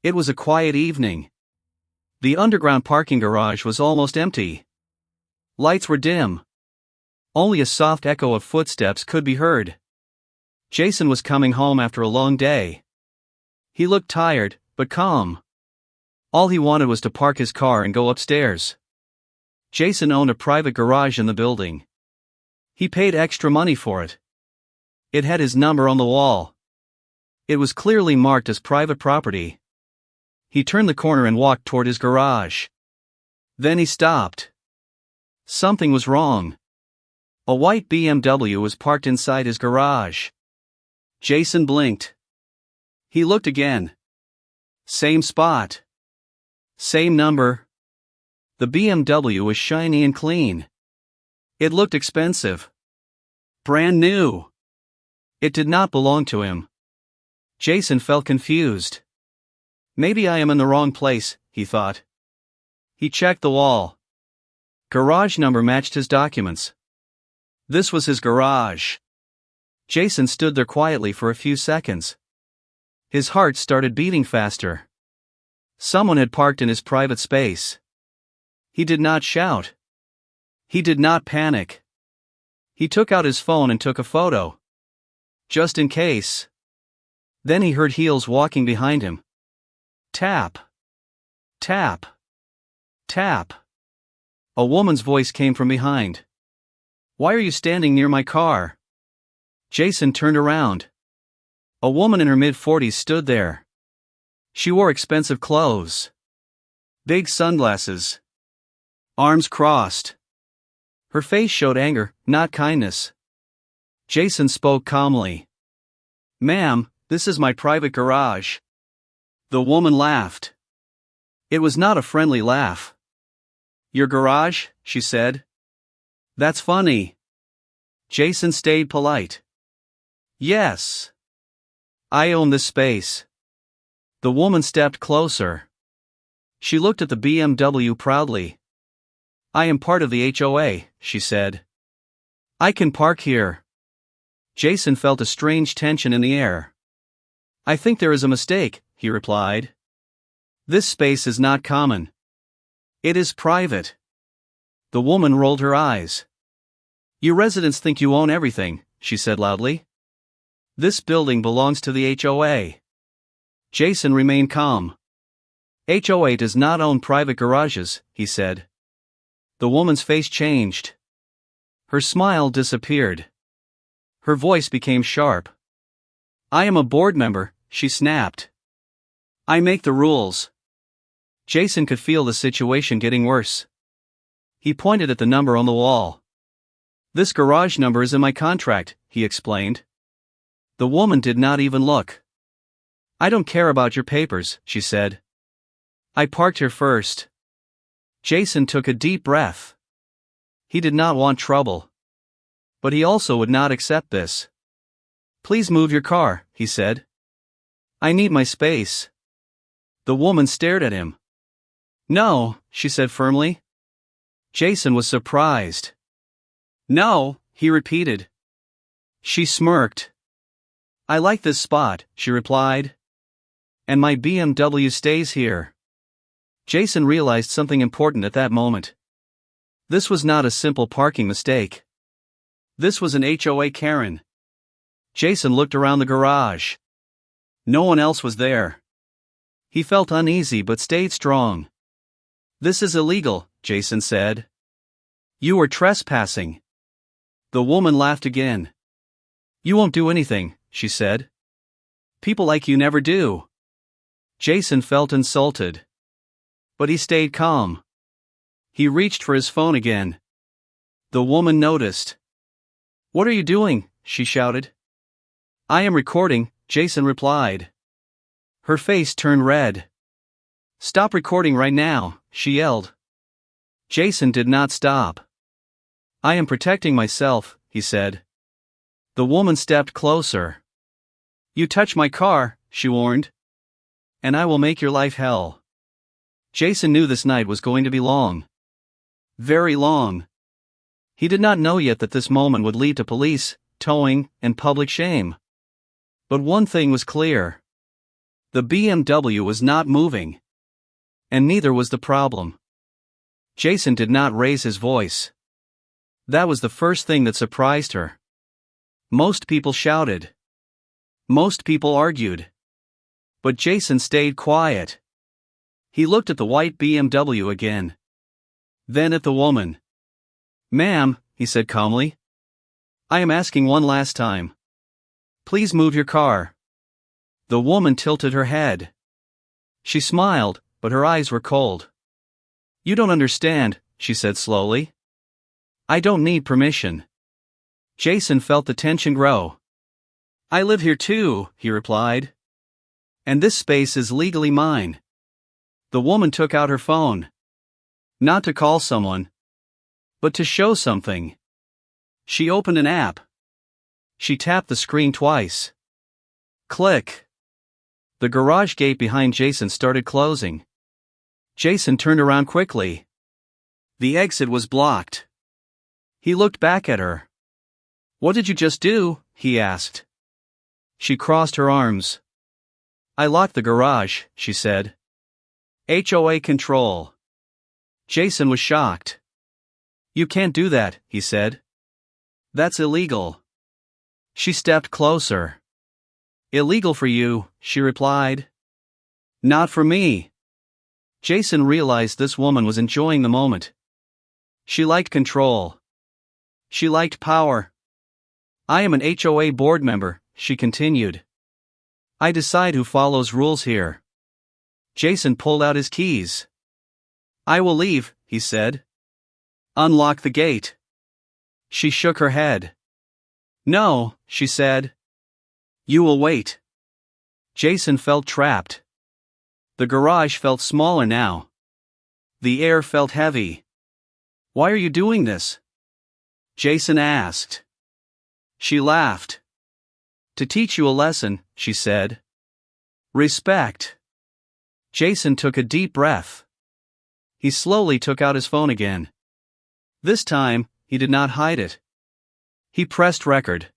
It was a quiet evening. The underground parking garage was almost empty. Lights were dim. Only a soft echo of footsteps could be heard. Jason was coming home after a long day. He looked tired, but calm. All he wanted was to park his car and go upstairs. Jason owned a private garage in the building. He paid extra money for it. It had his number on the wall. It was clearly marked as private property. He turned the corner and walked toward his garage. Then he stopped. Something was wrong. A white BMW was parked inside his garage. Jason blinked. He looked again. Same spot. Same number. The BMW was shiny and clean. It looked expensive. Brand new. It did not belong to him. Jason felt confused. Maybe I am in the wrong place, he thought. He checked the wall. Garage number matched his documents. This was his garage. Jason stood there quietly for a few seconds. His heart started beating faster. Someone had parked in his private space. He did not shout. He did not panic. He took out his phone and took a photo. Just in case. Then he heard heels walking behind him. Tap. Tap. Tap. A woman's voice came from behind. Why are you standing near my car? Jason turned around. A woman in her mid-40s stood there. She wore expensive clothes. Big sunglasses. Arms crossed. Her face showed anger, not kindness. Jason spoke calmly. Ma'am, this is my private garage. The woman laughed. It was not a friendly laugh. Your garage? She said. That's funny. Jason stayed polite. Yes. I own this space. The woman stepped closer. She looked at the BMW proudly. I am part of the HOA, she said. I can park here. Jason felt a strange tension in the air. I think there is a mistake, he replied. This space is not common. It is private. The woman rolled her eyes. You residents think you own everything, she said loudly. This building belongs to the HOA. Jason remained calm. HOA does not own private garages, he said. The woman's face changed. Her smile disappeared. Her voice became sharp. I am a board member, she snapped. I make the rules. Jason could feel the situation getting worse. He pointed at the number on the wall. This garage number is in my contract, he explained. The woman did not even look. I don't care about your papers, she said. I parked here first. Jason took a deep breath. He did not want trouble. But he also would not accept this. Please move your car, he said. I need my space. The woman stared at him. No, she said firmly. Jason was surprised. No, he repeated. She smirked. I like this spot, she replied. And my BMW stays here. Jason realized something important at that moment. This was not a simple parking mistake. This was an HOA Karen. Jason looked around the garage. No one else was there. He felt uneasy but stayed strong. This is illegal, Jason said. You are trespassing. The woman laughed again. You won't do anything, she said. People like you never do. Jason felt insulted. But he stayed calm. He reached for his phone again. The woman noticed. What are you doing? She shouted. I am recording, Jason replied. Her face turned red. Stop recording right now, she yelled. Jason did not stop. I am protecting myself, he said. The woman stepped closer. You touch my car, she warned. And I will make your life hell. Jason knew this night was going to be long. Very long. He did not know yet that this moment would lead to police, towing, and public shame. But one thing was clear. The BMW was not moving. And neither was the problem. Jason did not raise his voice. That was the first thing that surprised her. Most people shouted. Most people argued. But Jason stayed quiet. He looked at the white BMW again. Then at the woman. "Ma'am," he said calmly. "I am asking one last time. Please move your car." The woman tilted her head. She smiled, but her eyes were cold. "You don't understand," she said slowly. "I don't need permission." Jason felt the tension grow. "I live here too," he replied. "And this space is legally mine." The woman took out her phone. Not to call someone, but to show something. She opened an app. She tapped the screen twice. Click. The garage gate behind Jason started closing. Jason turned around quickly. The exit was blocked. He looked back at her. "What did you just do?" he asked. She crossed her arms. "I locked the garage," she said. "HOA control." Jason was shocked. "You can't do that," he said. "That's illegal." She stepped closer. "Illegal for you," she replied. "Not for me." Jason realized this woman was enjoying the moment. She liked control. She liked power. "I am an HOA board member," she continued. "I decide who follows rules here." Jason pulled out his keys. "I will leave," he said. "Unlock the gate." She shook her head. "No," she said. "You will wait." Jason felt trapped. The garage felt smaller now. The air felt heavy. "Why are you doing this?" Jason asked. She laughed. "To teach you a lesson," she said. "Respect." Jason took a deep breath. He slowly took out his phone again. This time, he did not hide it. He pressed record.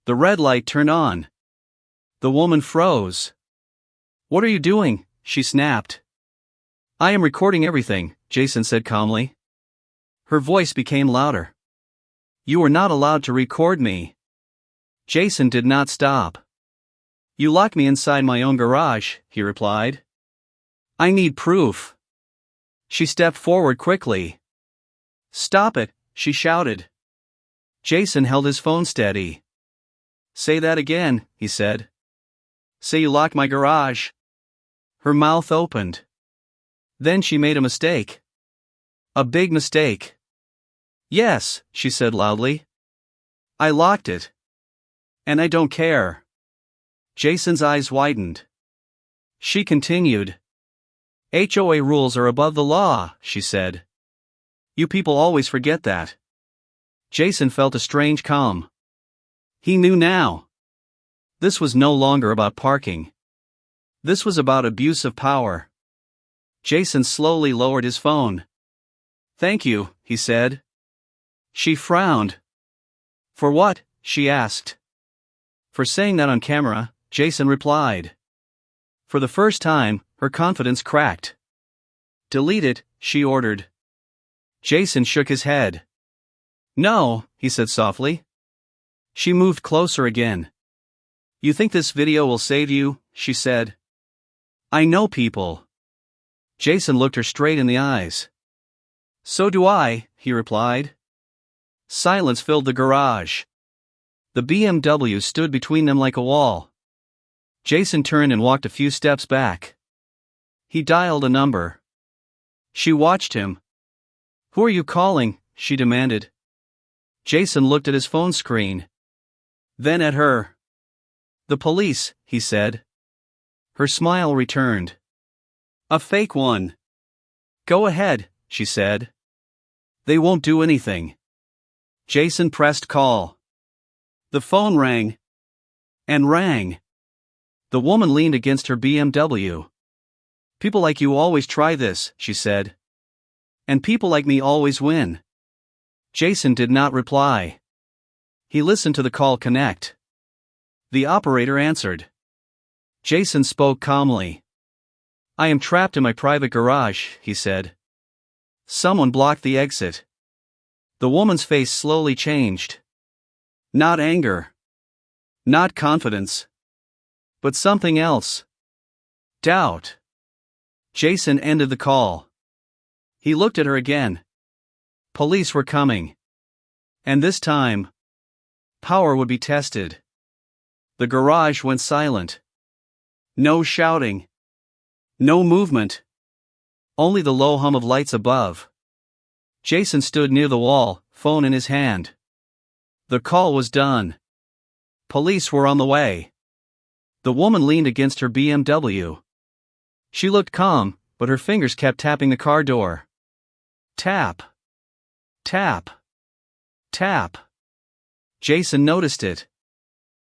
The red light turned on. The woman froze. "What are you doing?" she snapped. "I am recording everything," Jason said calmly. Her voice became louder. "You are not allowed to record me." Jason did not stop. "You locked me inside my own garage," he replied. "I need proof." She stepped forward quickly. "Stop it," she shouted. Jason held his phone steady. "Say that again," he said. "Say you locked my garage." Her mouth opened. Then she made a mistake. A big mistake. "Yes," she said loudly. "I locked it. And I don't care." Jason's eyes widened. She continued. "HOA rules are above the law," she said. "You people always forget that." Jason felt a strange calm. He knew now. This was no longer about parking. This was about abuse of power. Jason slowly lowered his phone. "Thank you," he said. She frowned. "For what?" she asked. "For saying that on camera," Jason replied. For the first time, her confidence cracked. "Delete it," she ordered. Jason shook his head. "No," he said softly. She moved closer again. "You think this video will save you?" she said. "I know people." Jason looked her straight in the eyes. "So do I," he replied. Silence filled the garage. The BMW stood between them like a wall. Jason turned and walked a few steps back. He dialed a number. She watched him. "Who are you calling?" she demanded. Jason looked at his phone screen. Then at her. "The police," he said. Her smile returned. A fake one. "Go ahead," she said. "They won't do anything." Jason pressed call. The phone rang. And rang. The woman leaned against her BMW. "People like you always try this," she said. "And people like me always win." Jason did not reply. He listened to the call connect. The operator answered. Jason spoke calmly. I am trapped in my private garage, he said. Someone blocked the exit. The woman's face slowly changed. Not anger. Not confidence. But something else. Doubt. Jason ended the call. He looked at her again. Police were coming. And this time, power would be tested. The garage went silent. No shouting. No movement. Only the low hum of lights above. Jason stood near the wall, phone in his hand. The call was done. Police were on the way. The woman leaned against her BMW. She looked calm, but her fingers kept tapping the car door. Tap. Tap. Tap. Jason noticed it.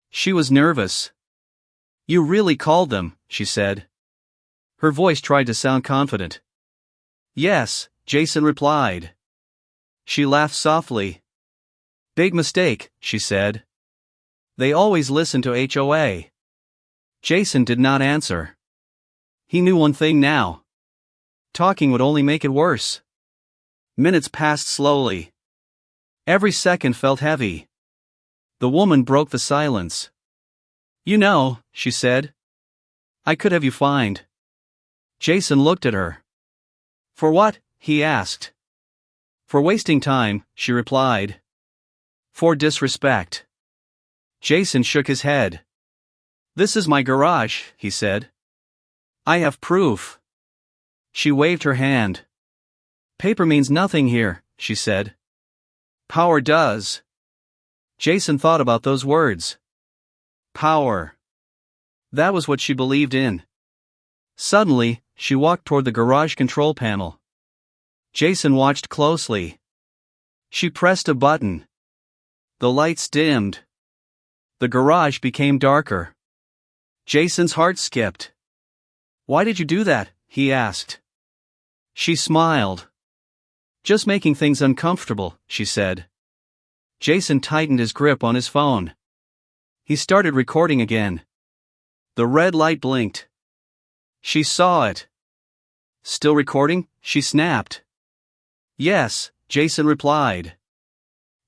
She was nervous. You really called them, she said. Her voice tried to sound confident. Yes, Jason replied. She laughed softly. Big mistake, she said. They always listen to HOA. Jason did not answer. He knew one thing now. Talking would only make it worse. Minutes passed slowly. Every second felt heavy. The woman broke the silence. You know, she said. I could have you fined. Jason looked at her. For what? He asked. For wasting time, she replied. For disrespect. Jason shook his head. This is my garage, he said. I have proof. She waved her hand. Paper means nothing here, she said. Power does. Jason thought about those words. Power. That was what she believed in. Suddenly, she walked toward the garage control panel. Jason watched closely. She pressed a button. The lights dimmed. The garage became darker. Jason's heart skipped. Why did you do that? He asked. She smiled. Just making things uncomfortable, she said. Jason tightened his grip on his phone. He started recording again. The red light blinked. She saw it. Still recording? She snapped. Yes, Jason replied.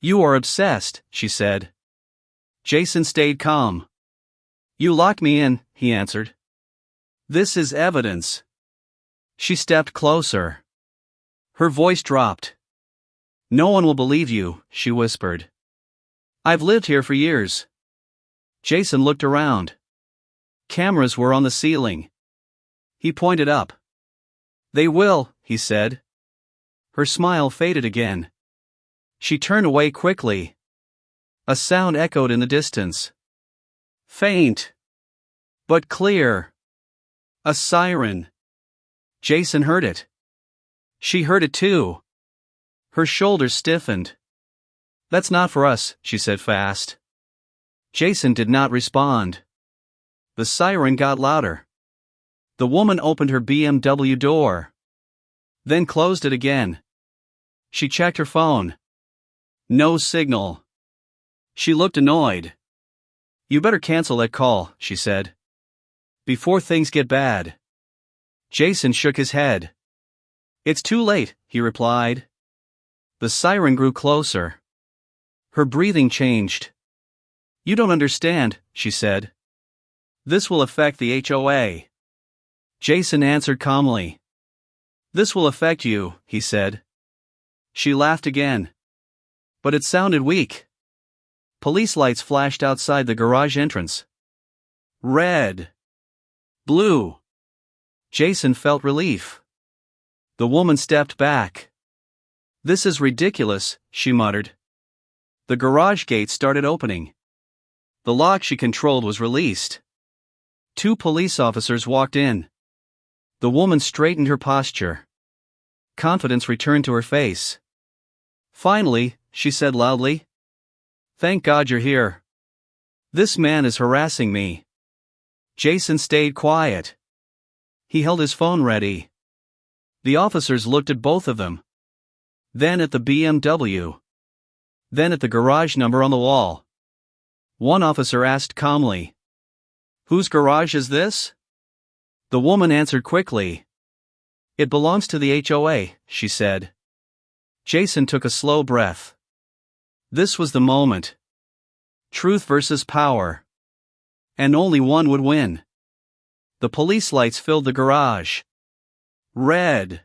You are obsessed, she said. Jason stayed calm. You locked me in, he answered. This is evidence. She stepped closer. Her voice dropped. No one will believe you, she whispered. I've lived here for years. Jason looked around. Cameras were on the ceiling. He pointed up. They will, he said. Her smile faded again. She turned away quickly. A sound echoed in the distance. Faint. But clear. A siren. Jason heard it. She heard it too. Her shoulders stiffened. That's not for us, she said fast. Jason did not respond. The siren got louder. The woman opened her BMW door. Then closed it again. She checked her phone. No signal. She looked annoyed. You better cancel that call, she said. Before things get bad. Jason shook his head. It's too late, he replied. The siren grew closer. Her breathing changed. You don't understand, she said. This will affect the HOA. Jason answered calmly. This will affect you, he said. She laughed again. But it sounded weak. Police lights flashed outside the garage entrance. Red. Blue. Jason felt relief. The woman stepped back. This is ridiculous, she muttered. The garage gate started opening. The lock she controlled was released. 2 police officers walked in. The woman straightened her posture. Confidence returned to her face. Finally, she said loudly. Thank God you're here. This man is harassing me. Jason stayed quiet. He held his phone ready. The officers looked at both of them. Then at the BMW. Then at the garage number on the wall. One officer asked calmly. Whose garage is this? The woman answered quickly. It belongs to the HOA, she said. Jason took a slow breath. This was the moment. Truth versus power. And only one would win. The police lights filled the garage. Red.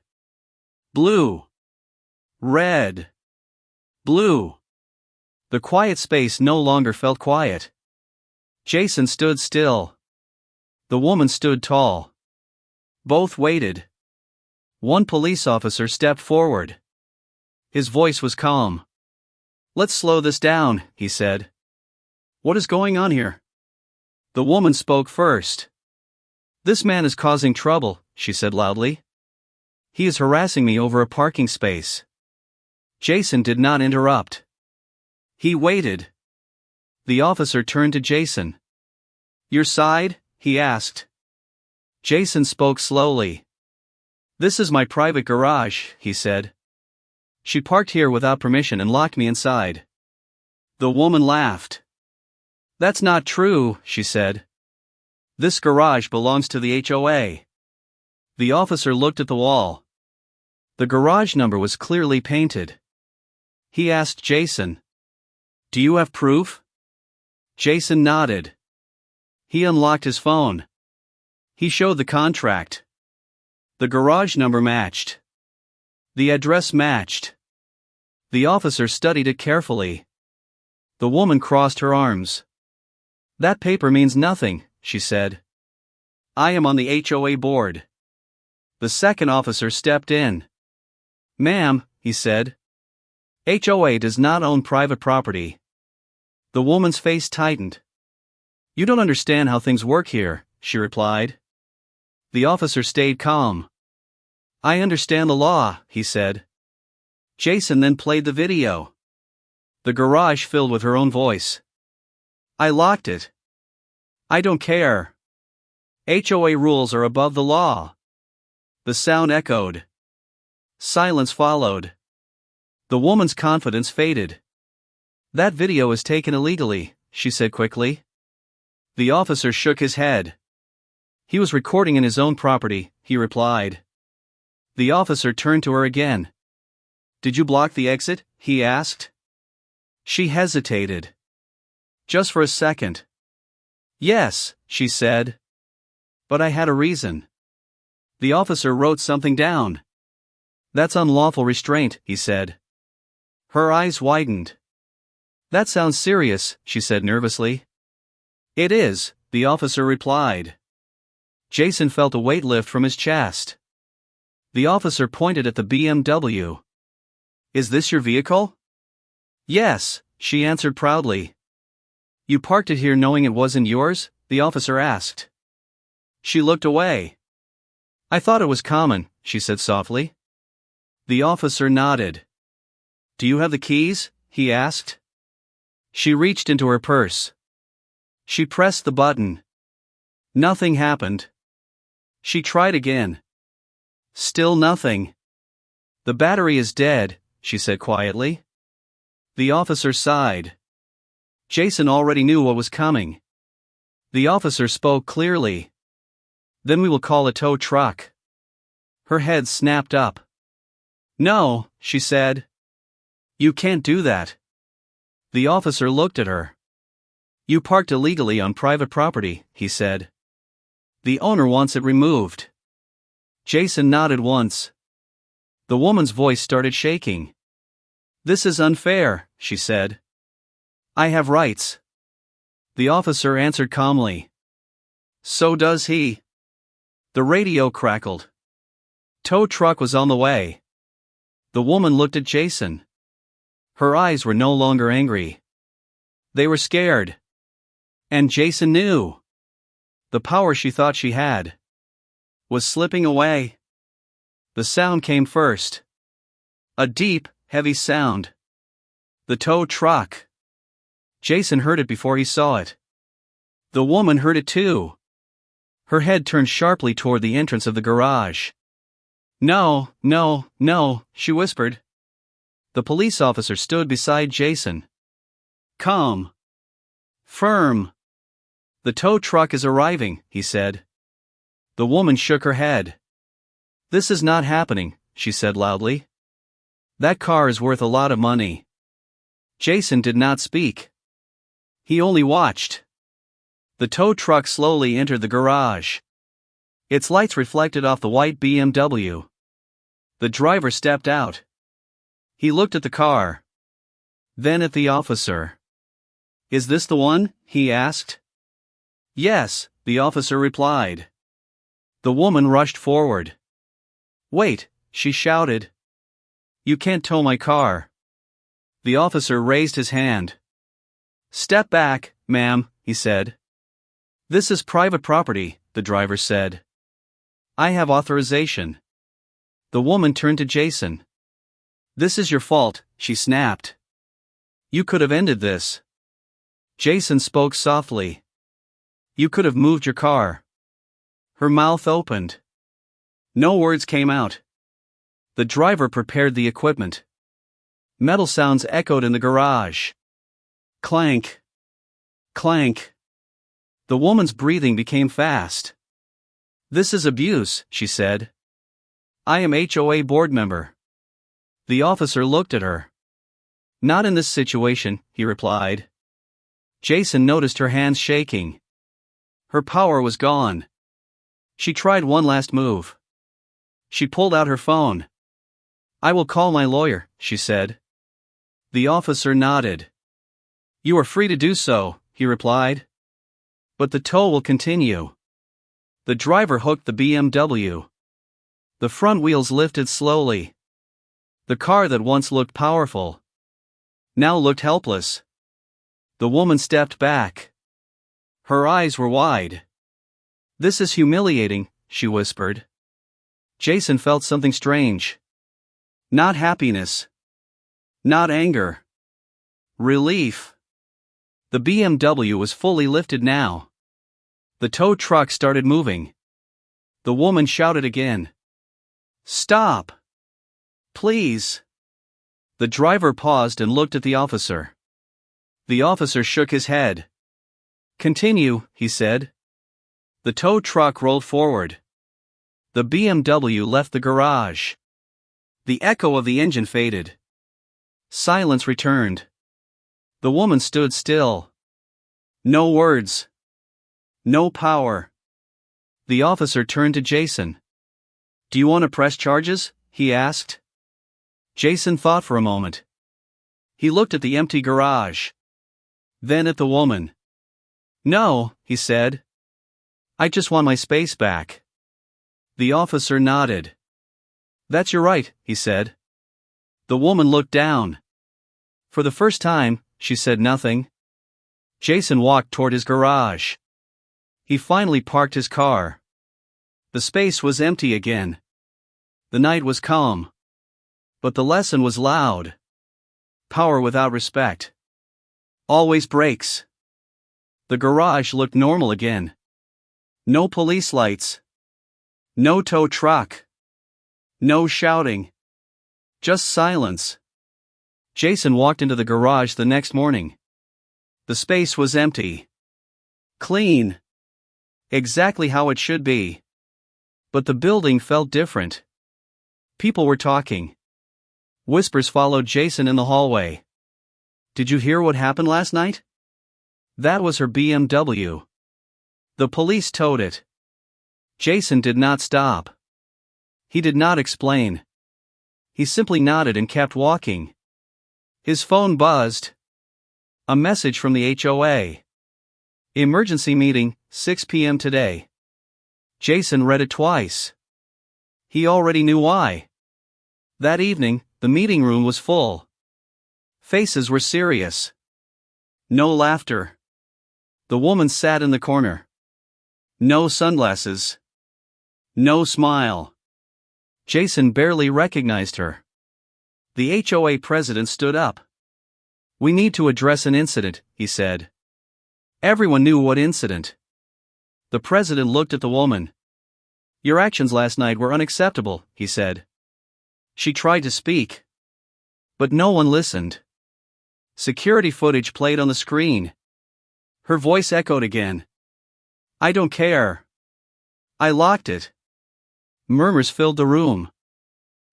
Blue. Red. Blue. The quiet space no longer felt quiet. Jason stood still. The woman stood tall. Both waited. One police officer stepped forward. His voice was calm. Let's slow this down, he said. What is going on here? The woman spoke first. This man is causing trouble, she said loudly. He is harassing me over a parking space. Jason did not interrupt. He waited. The officer turned to Jason. Your side? He asked. Jason spoke slowly. This is my private garage, he said. She parked here without permission and locked me inside. The woman laughed. That's not true, she said. This garage belongs to the HOA. The officer looked at the wall. The garage number was clearly painted. He asked Jason, Do you have proof? Jason nodded. He unlocked his phone. He showed the contract. The garage number matched. The address matched. The officer studied it carefully. The woman crossed her arms. That paper means nothing, she said. I am on the HOA board. The second officer stepped in. Ma'am, he said. HOA does not own private property. The woman's face tightened. You don't understand how things work here, she replied. The officer stayed calm. I understand the law, he said. Jason then played the video. The garage filled with her own voice. I locked it. I don't care. HOA rules are above the law. The sound echoed. Silence followed. The woman's confidence faded. That video is taken illegally, she said quickly. The officer shook his head. He was recording in his own property, he replied. The officer turned to her again. Did you block the exit? He asked. She hesitated. Just for a second. Yes, she said. But I had a reason. The officer wrote something down. That's unlawful restraint, he said. Her eyes widened. That sounds serious, she said nervously. It is, the officer replied. Jason felt a weight lift from his chest. The officer pointed at the BMW. Is this your vehicle? Yes, she answered proudly. You parked it here knowing it wasn't yours? The officer asked. She looked away. I thought it was common, she said softly. The officer nodded. Do you have the keys? He asked. She reached into her purse. She pressed the button. Nothing happened. She tried again. Still nothing. The battery is dead, she said quietly. The officer sighed. Jason already knew what was coming. The officer spoke clearly. Then we will call a tow truck. Her head snapped up. No, she said. You can't do that. The officer looked at her. You parked illegally on private property, he said. The owner wants it removed. Jason nodded once. The woman's voice started shaking. This is unfair, she said. I have rights. The officer answered calmly. So does he. The radio crackled. Tow truck was on the way. The woman looked at Jason. Her eyes were no longer angry. They were scared. And Jason knew. The power she thought she had was slipping away. The sound came first. A deep, heavy sound. The tow truck. Jason heard it before he saw it. The woman heard it too. Her head turned sharply toward the entrance of the garage. No, no, no, she whispered. The police officer stood beside Jason. Calm. Firm. The tow truck is arriving, he said. The woman shook her head. This is not happening, she said loudly. That car is worth a lot of money. Jason did not speak. He only watched. The tow truck slowly entered the garage. Its lights reflected off the white BMW. The driver stepped out. He looked at the car. Then at the officer. Is this the one? He asked. Yes, the officer replied. The woman rushed forward. Wait, she shouted. You can't tow my car. The officer raised his hand. Step back, ma'am, he said. This is private property, the driver said. I have authorization. The woman turned to Jason. This is your fault, she snapped. You could have ended this. Jason spoke softly. You could have moved your car. Her mouth opened. No words came out. The driver prepared the equipment. Metal sounds echoed in the garage. Clank. Clank. The woman's breathing became fast. This is abuse, she said. I am HOA board member. The officer looked at her. Not in this situation, he replied. Jason noticed her hands shaking. Her power was gone. She tried one last move. She pulled out her phone. I will call my lawyer, she said. The officer nodded. You are free to do so, he replied. But the tow will continue. The driver hooked the BMW. The front wheels lifted slowly. The car that once looked powerful now looked helpless. The woman stepped back. Her eyes were wide. This is humiliating, she whispered. Jason felt something strange. Not happiness. Not anger. Relief. The BMW was fully lifted now. The tow truck started moving. The woman shouted again. Stop! Please! The driver paused and looked at the officer. The officer shook his head. Continue, he said. The tow truck rolled forward. The BMW left the garage. The echo of the engine faded. Silence returned. The woman stood still. No words. No power. The officer turned to Jason. Do you want to press charges? He asked. Jason thought for a moment. He looked at the empty garage. Then at the woman. No, he said. I just want my space back. The officer nodded. That's your right, he said. The woman looked down. For the first time, she said nothing. Jason walked toward his garage. He finally parked his car. The space was empty again. The night was calm. But the lesson was loud. Power without respect always breaks. The garage looked normal again. No police lights. No tow truck. No shouting. Just silence. Jason walked into the garage the next morning. The space was empty. Clean. Exactly how it should be. But the building felt different. People were talking. Whispers followed Jason in the hallway. Did you hear what happened last night? That was her BMW. The police towed it. Jason did not stop. He did not explain. He simply nodded and kept walking. His phone buzzed. A message from the HOA. Emergency meeting, 6 p.m. today. Jason read it twice. He already knew why. That evening, the meeting room was full. Faces were serious. No laughter. The woman sat in the corner. No sunglasses. No smile. Jason barely recognized her. The HOA president stood up. We need to address an incident, he said. Everyone knew what incident. The president looked at the woman. Your actions last night were unacceptable, he said. She tried to speak. But no one listened. Security footage played on the screen. Her voice echoed again. I don't care. I locked it. Murmurs filled the room.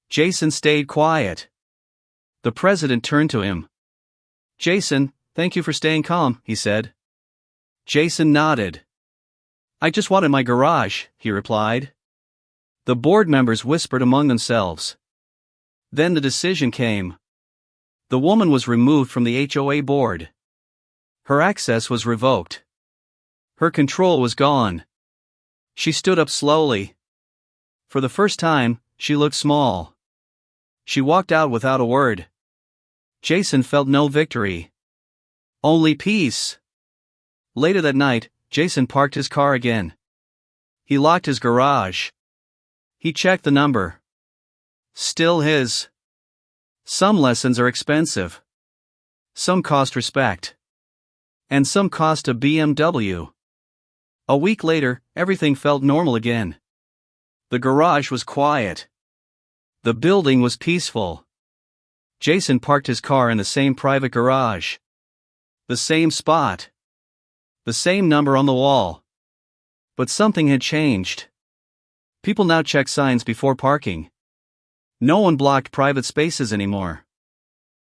Jason stayed quiet. The president turned to him. Jason, thank you for staying calm, he said. Jason nodded. I just wanted my garage, he replied. The board members whispered among themselves. Then the decision came. The woman was removed from the HOA board. Her access was revoked. Her control was gone. She stood up slowly. For the first time, she looked small. She walked out without a word. Jason felt no victory. Only peace. Later that night, Jason parked his car again. He locked his garage. He checked the number. Still his. Some lessons are expensive. Some cost respect. And some cost a BMW. A week later, everything felt normal again. The garage was quiet. The building was peaceful. Jason parked his car in the same private garage. The same spot. The same number on the wall. But something had changed. People now check signs before parking. No one blocked private spaces anymore.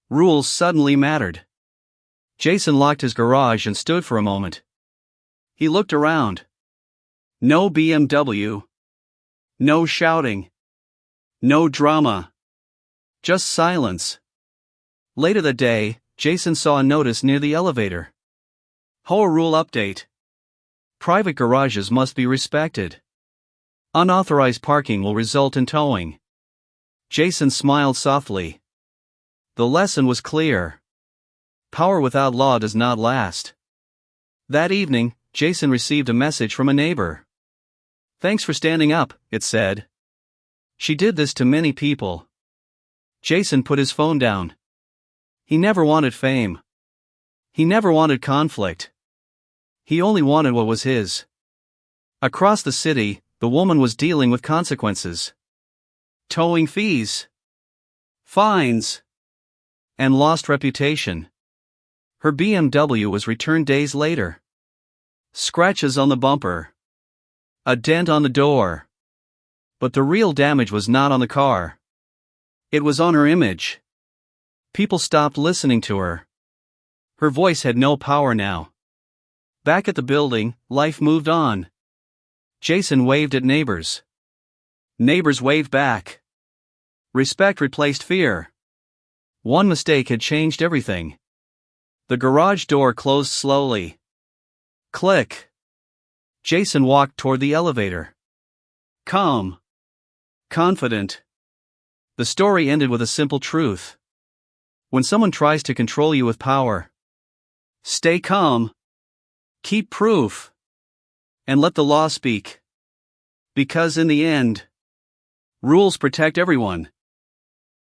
Rules suddenly mattered. Jason locked his garage and stood for a moment. He looked around. No BMW. No shouting. No drama. Just silence. Later that day, Jason saw a notice near the elevator. HOA rule update. Private garages must be respected. Unauthorized parking will result in towing. Jason smiled softly. The lesson was clear. Power without law does not last. That evening, Jason received a message from a neighbor. Thanks for standing up, it said. She did this to many people. Jason put his phone down. He never wanted fame. He never wanted conflict. He only wanted what was his. Across the city, the woman was dealing with consequences. Towing fees. Fines. And lost reputation. Her BMW was returned days later. Scratches on the bumper. A dent on the door. But the real damage was not on the car. It was on her image. People stopped listening to her. Her voice had no power now. Back at the building, life moved on. Jason waved at neighbors. Neighbors waved back. Respect replaced fear. One mistake had changed everything. The garage door closed slowly. Click. Jason walked toward the elevator. Calm. Confident. The story ended with a simple truth. When someone tries to control you with power, stay calm. Keep proof. And let the law speak. Because in the end, rules protect everyone.